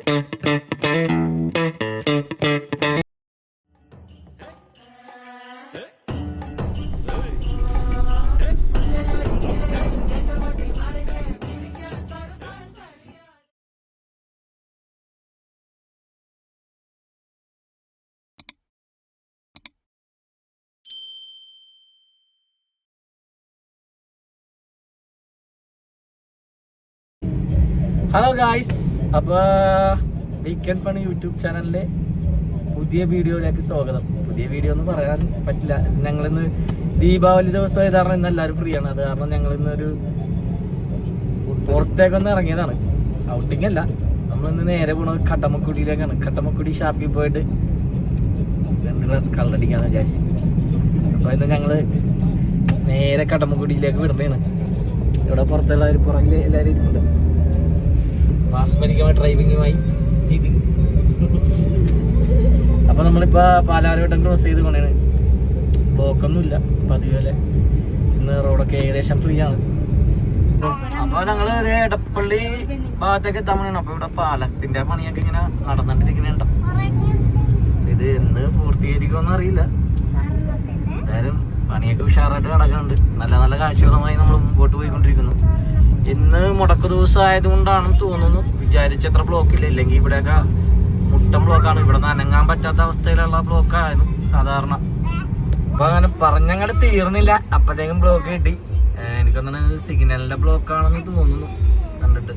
Hello guys, അപ്പോൾ weekend fun YouTube ചാനലിലെ പുതിയ വീഡിയോയിലേക്ക് സ്വാഗതം. പുതിയ വീഡിയോ ഒന്നും പറയാൻ പറ്റില്ല. ഞങ്ങളിന്ന് ദീപാവലി ദിവസം ആയത് കാരണം ഇന്ന് എല്ലാവരും ഫ്രീ ആണ്. അത് കാരണം ഞങ്ങളിന്നൊരു പുറത്തേക്കൊന്ന് ഇറങ്ങിയതാണ്. ഔട്ടിംഗ് അല്ല, നമ്മളിന്ന് നേരെ പോണത് കട്ടമക്കുടിയിലേക്കാണ്. കട്ടമക്കുടി ഷാപ്പിൽ പോയിട്ട് 2 ഗ്ലാസ് കള്ളടിക്കാന്ന് വിചാരിച്ചു. അപ്പോൾ ഇന്ന് ഞങ്ങൾ നേരെ കട്ടമക്കുടിയിലേക്ക് വിടുന്നതാണ്. ഇവിടെ പുറത്തുള്ള പുറകിൽ എല്ലാവരും ഇരിക്കുന്നുണ്ട്. മാസ്മരികമായ ഡ്രൈവിങ്ങുമായി ജിതി. അപ്പോൾ നമ്മളിപ്പോൾ പാലാരിവട്ടം ക്രോസ് ചെയ്ത് കൊണ്ടാണ്. ബ്ലോക്കൊന്നുമില്ല പതിപോലെ. ഇന്ന് റോഡൊക്കെ ഏകദേശം ഫ്രീ ആണ്. അപ്പോൾ ഞങ്ങൾ എടപ്പള്ളി ഭാഗത്തേക്ക് എത്താൻ വേണ്ടിയാണ്. അപ്പോൾ ഇവിടെ പാലത്തിൻ്റെ പണിയൊക്കെ ഇങ്ങനെ നടന്നിട്ടിരിക്കുന്നുണ്ടോ. ഇത് എന്ന് പൂർത്തീകരിക്കുമെന്ന് അറിയില്ല. എന്തായാലും പണിയൊക്കെ ഉഷാറായിട്ട് നടക്കുന്നുണ്ട്. നല്ല നല്ല കാഴ്ചകളുമായി നമ്മൾ മുമ്പോട്ട് പോയിക്കൊണ്ടിരിക്കുന്നു. ഇന്ന് മുടക്ക് ദിവസം ആയതുകൊണ്ടാണെന്ന് തോന്നുന്നു. വിചാരിച്ചത്ര ബ്ലോക്കില്ല. ഇല്ലെങ്കിൽ ഇവിടെയൊക്കെ മുട്ടം ബ്ലോക്കാണ്. ഇവിടെ നിന്ന് അനങ്ങാൻ പറ്റാത്ത അവസ്ഥയിലുള്ള ബ്ലോക്കായിരുന്നു സാധാരണ. അപ്പോൾ അങ്ങനെ പറഞ്ഞങ്ങോട്ട് തീർന്നില്ല. അപ്പോഴത്തേക്കും ബ്ലോക്ക് കിട്ടി. എനിക്കൊന്നാണ് സിഗ്നലിൻ്റെ ബ്ലോക്കാണെന്ന് തോന്നുന്നു കണ്ടിട്ട്.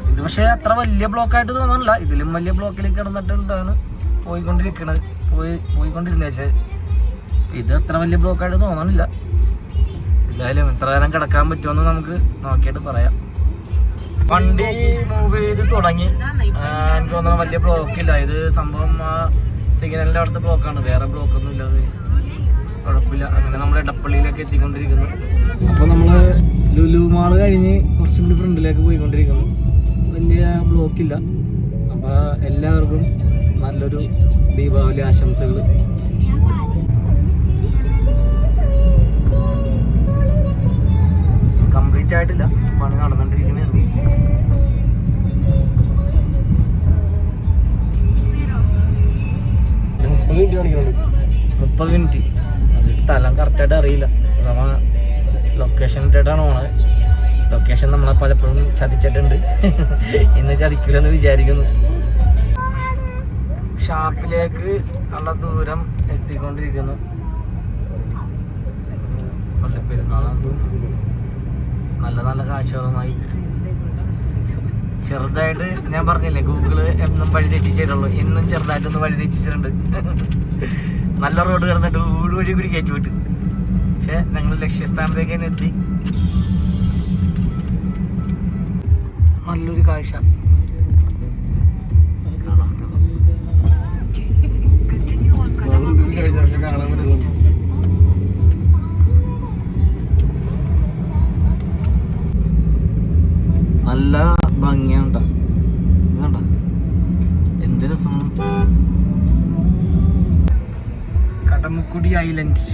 ഇത് പക്ഷേ അത്ര വലിയ ബ്ലോക്കായിട്ട് തോന്നുന്നില്ല. ഇതിലും വലിയ ബ്ലോക്കിൽ കിടന്നിട്ടുണ്ടാണ് പോയിക്കൊണ്ടിരുന്നേച്ചത്. ഇത് അത്ര വലിയ ബ്ലോക്കായിട്ട് തോന്നുന്നില്ല. എന്തായാലും ഇത്ര നേരം കിടക്കാൻ പറ്റുമെന്ന് നമുക്ക് നോക്കിയിട്ട് പറയാം. വണ്ടി മൂവ് ചെയ്ത് തുടങ്ങി. എനിക്ക് തോന്നുന്നു വലിയ ബ്ലോക്കില്ല. ഇത് സംഭവം സിഗ്നലിൻ്റെ അവിടുത്തെ ബ്ലോക്കാണ്. വേറെ ബ്ലോക്കൊന്നും ഇല്ല. കുഴപ്പമില്ല. അങ്ങനെ നമ്മൾ എടപ്പള്ളിയിലേക്ക് എത്തിക്കൊണ്ടിരിക്കുന്നു. അപ്പോൾ നമ്മൾ ലുലു മാൾ കഴിഞ്ഞ് കുറച്ചും കൂടി ഫ്രണ്ടിലേക്ക് പോയിക്കൊണ്ടിരിക്കുന്നു. വലിയ ബ്ലോക്കില്ല. അപ്പോൾ എല്ലാവർക്കും നല്ലൊരു ദീപാവലി ആശംസകൾ. കംപ്ലീറ്റ് ആയിട്ടില്ല, പണി നടന്നുകൊണ്ടിരിക്കുന്നുണ്ട്. മുപ്പത് മിനിറ്റ്. അത് സ്ഥലം കറക്റ്റായിട്ട് അറിയില്ല. നമ്മൾ ലൊക്കേഷൻ ഇട്ടിട്ടാണ് പോണത്. ലൊക്കേഷൻ നമ്മളെ പലപ്പോഴും ചതിച്ചിട്ടുണ്ട്. ഇന്ന് ചതിക്കില്ലെന്ന് വിചാരിക്കുന്നു. ഷാപ്പിലേക്ക് ഉള്ള ദൂരം എത്തിക്കൊണ്ടിരിക്കുന്നു. പള്ളിപ്പെരുന്നാളാണ്. നല്ല നല്ല കാഴ്ചകളുമായി ചെറുതായിട്ട് ഞാൻ പറഞ്ഞില്ലേ, ഗൂഗിള് എന്നും വഴി തെറ്റിച്ചിട്ടുള്ളൂ. ഇന്നും ചെറുതായിട്ടൊന്ന് വഴി തെറ്റിച്ചിട്ടുണ്ട്. നല്ല റോഡ് കിടന്നിട്ട് വീട് വഴി കൂടി കയറ്റി വിട്ട്. പക്ഷെ ഞങ്ങൾ ലക്ഷ്യസ്ഥാനത്തേക്ക് തന്നെ എത്തി. നല്ലൊരു കാഴ്ച. നല്ല ഭംഗിയാണ്. വേണ്ട എന്ത് രസം. കടമുക്കുടി ഐലൻഡ്.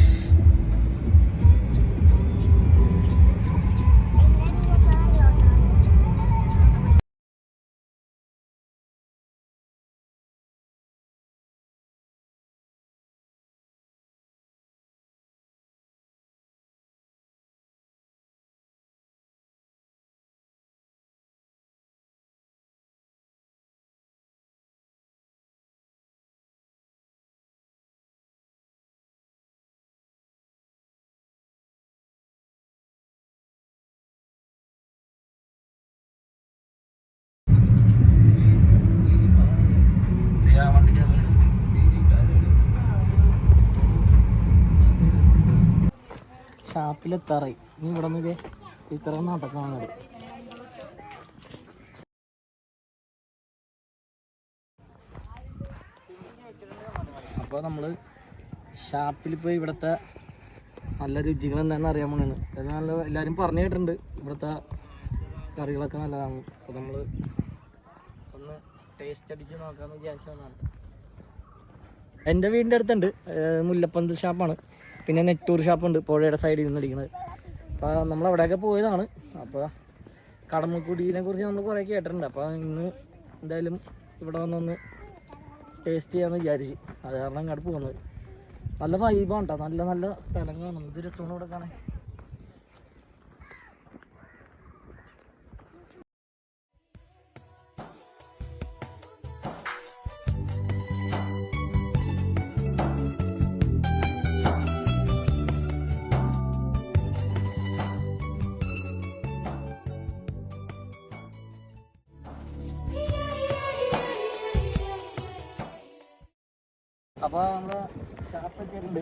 ഷാപ്പിലെത്താറായി. ഇനി ഇവിടെ നിന്ന് ഇത്ര നടക്കാണ്. അപ്പോൾ നമ്മൾ ഷാപ്പിൽ പോയി ഇവിടുത്തെ നല്ല രുചികൾ എന്താണെന്ന് അറിയാൻ വേണ്ടിയാണ്. അത് നല്ല എല്ലാവരും പറഞ്ഞു കേട്ടിട്ടുണ്ട് ഇവിടുത്തെ കറികളൊക്കെ നല്ലതാണ്. അപ്പോൾ നമ്മൾ ഒന്ന് ടേസ്റ്റ് അടിച്ച് നോക്കാമെന്ന് വിചാരിച്ചതാണ്. എൻ്റെ വീടിൻ്റെ അടുത്തുണ്ട് മുല്ലപ്പന്ത് ഷാപ്പാണ്. പിന്നെ നെറ്റൂർ ഷാപ്പുണ്ട് പുഴയുടെ സൈഡിൽ നിന്ന് അടിക്കുന്നത്. അപ്പോൾ നമ്മളവിടെയൊക്കെ പോയതാണ്. അപ്പോൾ കടമക്കുടീനെ കുറിച്ച് നമ്മൾ കുറേ കേട്ടിട്ടുണ്ട്. അപ്പോൾ ഇന്ന് എന്തായാലും ഇവിടെ വന്നൊന്ന് ടേസ്റ്റ് ചെയ്യാമെന്ന് വിചാരിച്ച്, അത് കാരണം അങ്ങോട്ട് പോകുന്നത്. നല്ല വൈബാണ് കേട്ടോ, നല്ല നല്ല സ്ഥലങ്ങളാണ്. ഇത് രസമാണ് ഇവിടെ കാണാൻ. അപ്പോൾ നമ്മുടെ ഷാപ്പൊക്കെ ഉണ്ട്.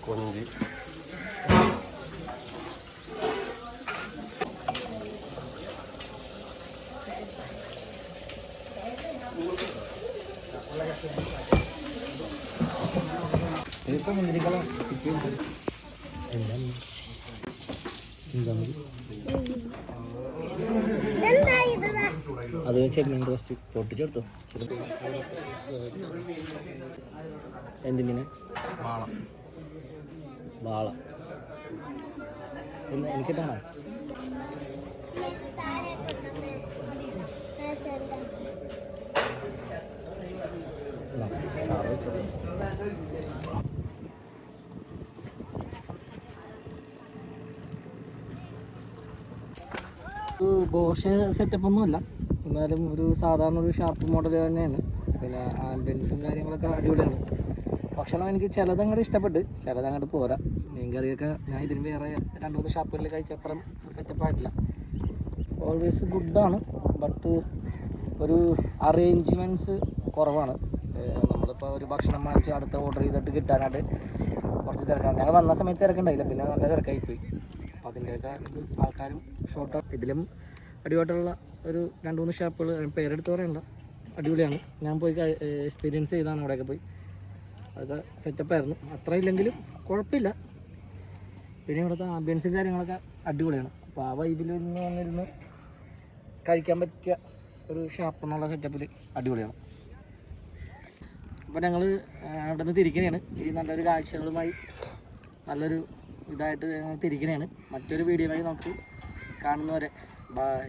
കൊഞ്ചി ഇതിപ്പോൾ മുന്തിരിക്കളം സിറ്റിയും അത് ചെമ്മീൻ റോസ്റ്റ് പൊട്ടിച്ചെടുത്തോ. എന്തിങ്ങനെ വാള എനിക്കിട്ടാണോ? ബോഷ് സെറ്റപ്പ് ഒന്നുമല്ല, എന്നാലും ഒരു സാധാരണ ഒരു ഷാപ്പ് മോഡൽ തന്നെയാണ്. പിന്നെ ആംബിയൻസും കാര്യങ്ങളൊക്കെ അടിപൊളിയാണ്. ഭക്ഷണം എനിക്ക് ചിലതങ്ങോട്ട് ഇഷ്ടപ്പെട്ട്, ചിലതങ്ങോട്ട് പോരാ. മീൻ കറിയൊക്കെ ഞാൻ ഇതിന് വേറെ 2-3 ഷാപ്പുകളിൽ കഴിച്ചത്രയും സെറ്റപ്പായിട്ടില്ല. ഓൾവേസ് ഗുഡാണ്, ബട്ട് ഒരു അറേഞ്ച്മെൻറ്റ്സ് കുറവാണ്. നമ്മളിപ്പോൾ ഒരു ഭക്ഷണം വാങ്ങിച്ച് അടുത്ത ഓർഡർ ചെയ്തിട്ട് കിട്ടാനായിട്ട് കുറച്ച് തിരക്കാണ്. ഞങ്ങൾ വന്ന സമയത്ത് തിരക്കുണ്ടായില്ല, പിന്നെ നല്ല തിരക്കായിപ്പോയി. അപ്പോൾ അതിൻ്റെയൊക്കെ ഇത് ആൾക്കാരും ഷോർട്ട്. ഇതിലും അടിപൊളിയായിട്ടുള്ള ഒരു 2-3 ഷാപ്പുകൾ പേരെടുത്ത് പറയാനുള്ള അടിപൊളിയാണ്. ഞാൻ പോയി എക്സ്പീരിയൻസ് ചെയ്താണ് അവിടെയൊക്കെ പോയി. അതൊക്കെ സെറ്റപ്പായിരുന്നു, അത്ര ഇല്ലെങ്കിലും കുഴപ്പമില്ല. പിന്നെ ഇവിടുത്തെ ആംബിയൻസും കാര്യങ്ങളൊക്കെ അടിപൊളിയാണ്. അപ്പോൾ ആ വൈബിൽ നിന്ന് വന്നിരുന്ന് കഴിക്കാൻ പറ്റിയ ഒരു ഷാപ്പ് എന്നുള്ള സെറ്റപ്പിൽ അടിപൊളിയാണ്. അപ്പോൾ ഞങ്ങൾ അവിടെ നിന്ന് തിരിക്കണേണ്. ഈ നല്ലൊരു കാഴ്ചകളുമായി നല്ലൊരു ഇതായിട്ട് ഞങ്ങൾ തിരിക്കണേണ്. മറ്റൊരു വീഡിയോയുമായി നമുക്ക് കാണുന്നവരെ ബൈ.